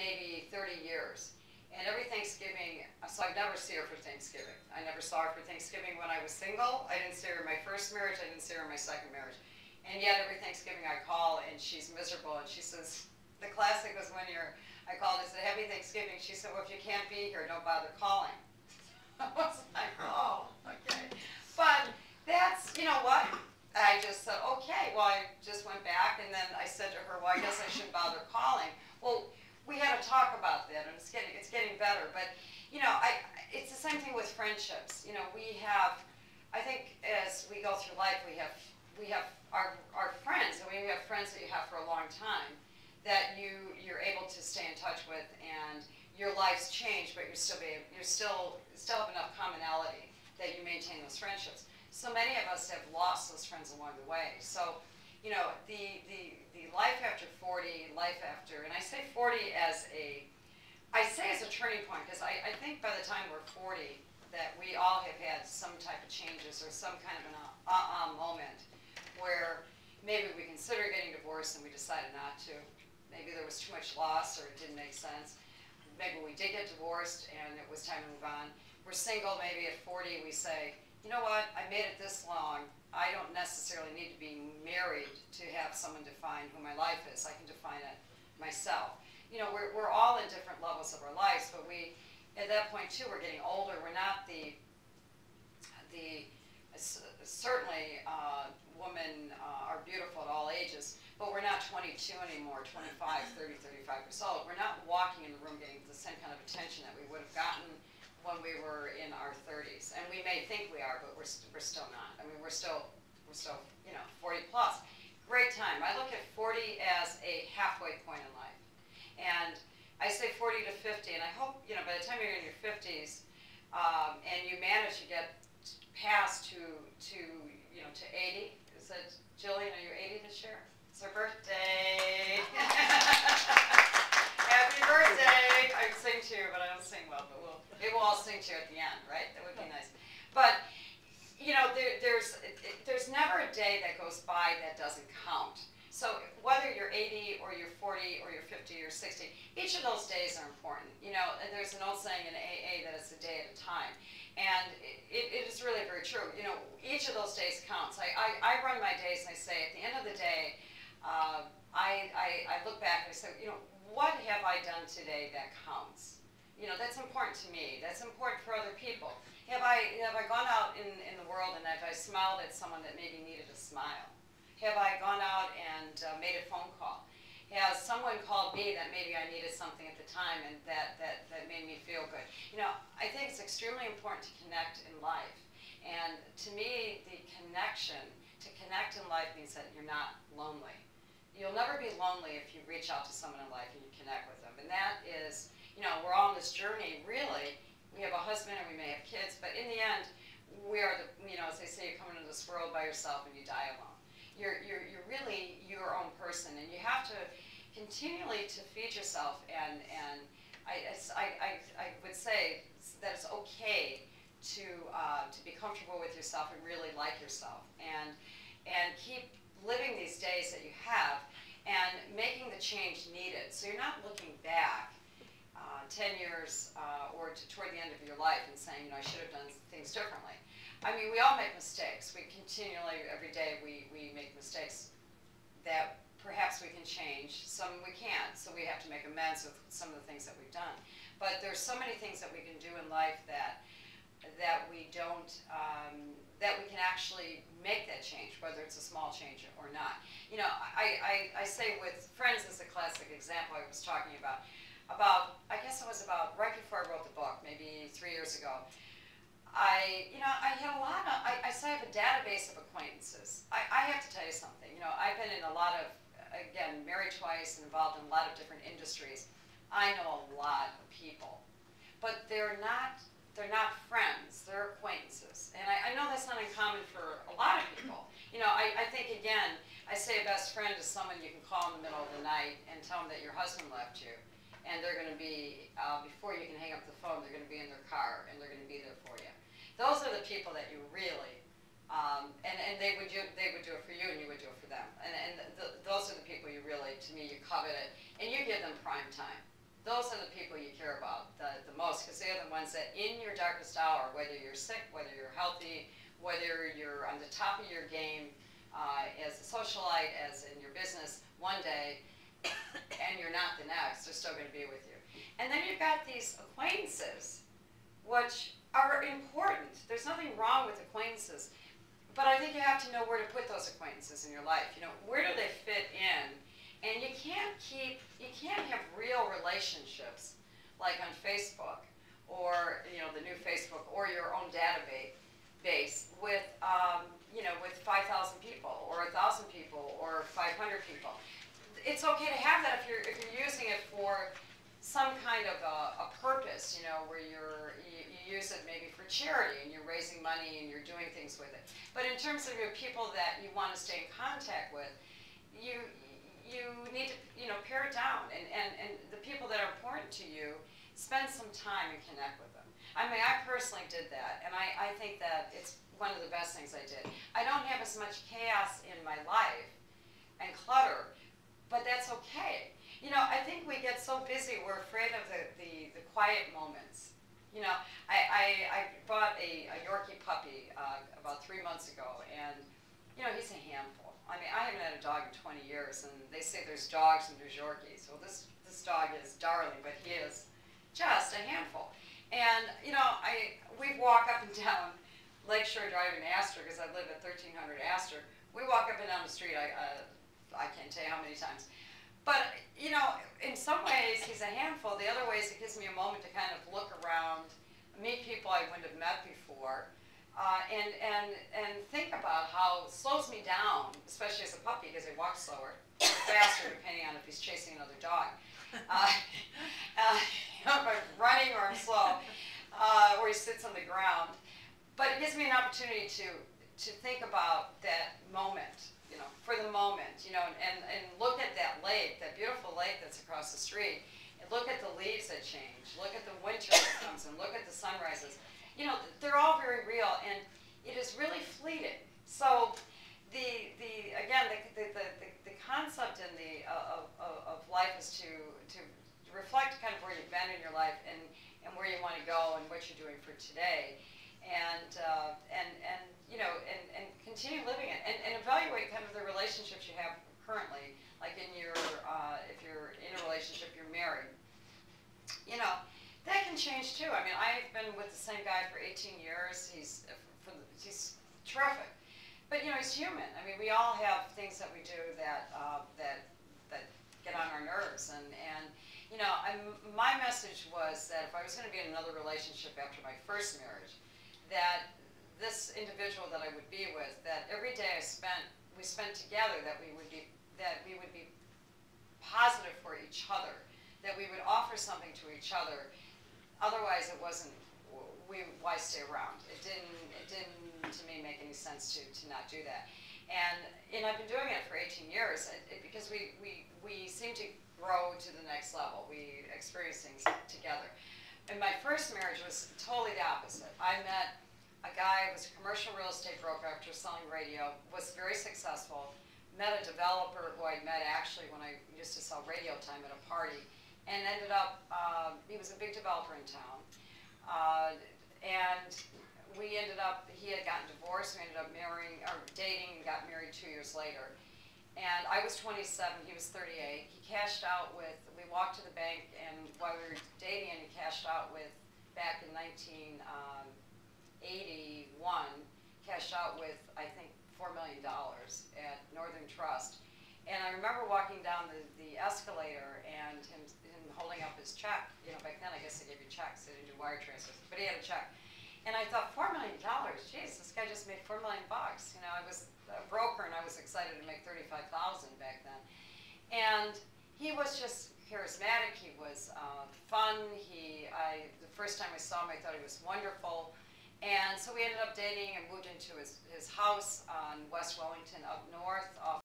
maybe 30 years. And every Thanksgiving, so I've never seen her for Thanksgiving. I never saw her for Thanksgiving when I was single. I didn't see her in my first marriage. I didn't see her in my second marriage. And yet every Thanksgiving I call and she's miserable and she says, the classic was when I called and said, happy Thanksgiving. She said, well, if you can't be here, don't bother calling. I was like, oh, okay. But that's, you know what? I just said, okay. Well, I just went back and then I said to her, well, I guess I shouldn't bother calling. Well, we had to talk about that, and it's getting better. But, you know, it's the same thing with friendships. You know, we have, I think as we go through life, we have our friends, and we have friends that you have for a long time that you're able to stay in touch with, and your life's changed, but you still have enough commonality that you maintain those friendships. So many of us have lost those friends along the way. So, you know, the life after 40, life after, and I say 40 as a turning point, because I think by the time we're 40 that we all have had some type of changes or some kind of an moment where maybe we consider getting divorced and we decided not to. Maybe there was too much loss or it didn't make sense. Maybe we did get divorced and it was time to move on. We're single, maybe at 40 we say, you know what, I made it this long. I don't necessarily need to be married to have someone define who my life is. I can define it myself. You know, we're all in different levels of our lives, but we, at that point too, we're getting older. We're not certainly women are beautiful at all ages, but we're not 22 anymore, 25, 30, 35 years old. We're not walking in the room getting the same kind of attention that we would have gotten when we were in our 30s. And we may think we are, but we're still not. I mean, we're still, you know, 40 plus. Great time. I look at 40 as a halfway point in life. And I say 40 to 50, and I hope, you know, by the time you're in your 50s, and you manage to get past to 80. Is that, Jillian, are you 80 this year? It's her birthday. Happy birthday. I sing to you, but I don't sing well, but maybe we'll all sing to you at the end, right? That would be nice. But, you know, there's never a day that goes by that doesn't count. So whether you're 80 or you're 40 or you're 50 or 60, each of those days are important. You know, and there's an old saying in AA that it's a day at a time. And it is really very true. You know, each of those days counts. I run my days and I say at the end of the day, I look back and I say, you know, what have I done today that counts? You know, that's important to me. That's important for other people. Have I gone out in the world and have I smiled at someone that maybe needed a smile? Have I gone out and made a phone call? Has someone called me that maybe I needed something at the time and that made me feel good? You know, I think it's extremely important to connect in life. And to me, the connection, to connect in life means that you're not lonely. You'll never be lonely if you reach out to someone in life and you connect with them. And that is, you know, we're all on this journey, really. We have a husband and we may have kids, but in the end, we are, you know, as they say, you come into this world by yourself and you die alone. You're really your own person, and you have to continually to feed yourself. And I would say that it's okay to be comfortable with yourself and really like yourself, and keep living these days that you have, and making the change needed. So you're not looking back 10 years or toward the end of your life and saying, you know, I should have done things differently. I mean, we all make mistakes. We continually, every day, we make mistakes that perhaps we can change. Some we can't, so we have to make amends with some of the things that we've done. But there's so many things that we can do in life that we don't, that we can actually make that change, whether it's a small change or not. You know, I say with friends as a classic example I was talking about, I guess it was about right before I wrote the book, maybe 3 years ago. I had a lot of, I still have a database of acquaintances. I have to tell you something, you know, I've been in a lot of, again, married twice and involved in a lot of different industries. I know a lot of people, but they're not friends, they're acquaintances. And I know that's not uncommon for a lot of people. You know, I think, again, I say a best friend is someone you can call in the middle of the night and tell them that your husband left you. And they're going to be, before you can hang up the phone, they're going to be in their car and they're going to be there for you. Those are the people that you really, and they would do it for you and you would do it for them. And those are the people you really, to me, you covet it. And you give them prime time. those are the people you care about the most, because they're the ones that in your darkest hour, whether you're sick, whether you're healthy, whether you're on the top of your game as a socialite, as in your business one day, and you're not the next, they're still going to be with you. And then you've got these acquaintances, which are important. There's nothing wrong with acquaintances, but I think you have to know where to put those acquaintances in your life. You know, where do they fit in? And you can't have real relationships like on Facebook or, you know, the new Facebook or your own database with, you know, with 5,000 people or 1,000 people or 500 people. It's okay to have that if you're using it for some kind of a purpose, you know, where you use it maybe for charity and you're raising money and you're doing things with it. But in terms of your people that you want to stay in contact with, you need to, you know, pare it down, and the people that are important to you, spend some time and connect with them. I mean, I personally did that, and I think that it's one of the best things I did. I don't have as much chaos in my life and clutter, but that's okay. You know, I think we get so busy, we're afraid of the quiet moments. You know, I bought a Yorkie puppy about 3 months ago, and, you know, he's a handful. I mean, I haven't had a dog in 20 years, and they say there's dogs and there's Yorkies. Well, this dog is darling, but he is just a handful. And, you know, we walk up and down Lakeshore Drive in Astor, because I live at 1300 Astor. We walk up and down the street, I can't tell you how many times. But, you know, in some ways he's a handful. The other ways it gives me a moment to kind of look around, meet people I wouldn't have met before, and think about how it slows me down, especially as a puppy, because he walks slower or faster, depending on if he's chasing another dog. You know, if I'm running or I'm slow, or he sits on the ground. But it gives me an opportunity to think about that moment, you know, for the moment, you know, and look at that lake, that beautiful lake that's across the street, and look at the leaves that change, look at the winter that comes, and look at the sunrises. You know, they're all very real, and it is really fleeting. So the concept in of life is to reflect kind of where you've been in your life and where you want to go and what you're doing for today, and you know, and continue living it, and evaluate kind of the relationships you have currently, like in your if you're in a relationship, you're married. You know, that can change too. I mean, I've been with the same guy for 18 years. He's terrific, but you know, he's human. I mean, we all have things that we do that get on our nerves, and you know, my message was that if I was going to be in another relationship after my first marriage, that this individual that I would be with, that every day we spent together, that we would be positive for each other, that we would offer something to each other. Otherwise, it wasn't. Why stay around? It didn't to me make any sense to not do that. And I've been doing it for 18 years because we seem to grow to the next level. We experience things together. And my first marriage was totally the opposite. I met a guy who was a commercial real estate broker after selling radio, was very successful, met a developer who I met actually when I used to sell radio time at a party, and ended up, he was a big developer in town, and we ended up, he had gotten divorced, we ended up dating and got married 2 years later. And I was 27, he was 38. He cashed out with, we walked to the bank, and while we were dating, he cashed out with, back in 1981, cashed out with, I think, $4 million at Northern Trust. And I remember walking down the escalator and him holding up his check. You know, back then I guess they gave you checks, they didn't do wire transfers, but he had a check. And I thought, $4 million, geez, this guy just made $4 million bucks. You know, I was a broker and I was excited to make $35,000 back then. And he was just charismatic, he was fun, the first time I saw him I thought he was wonderful. And so we ended up dating and moved into his house on West Wellington up north off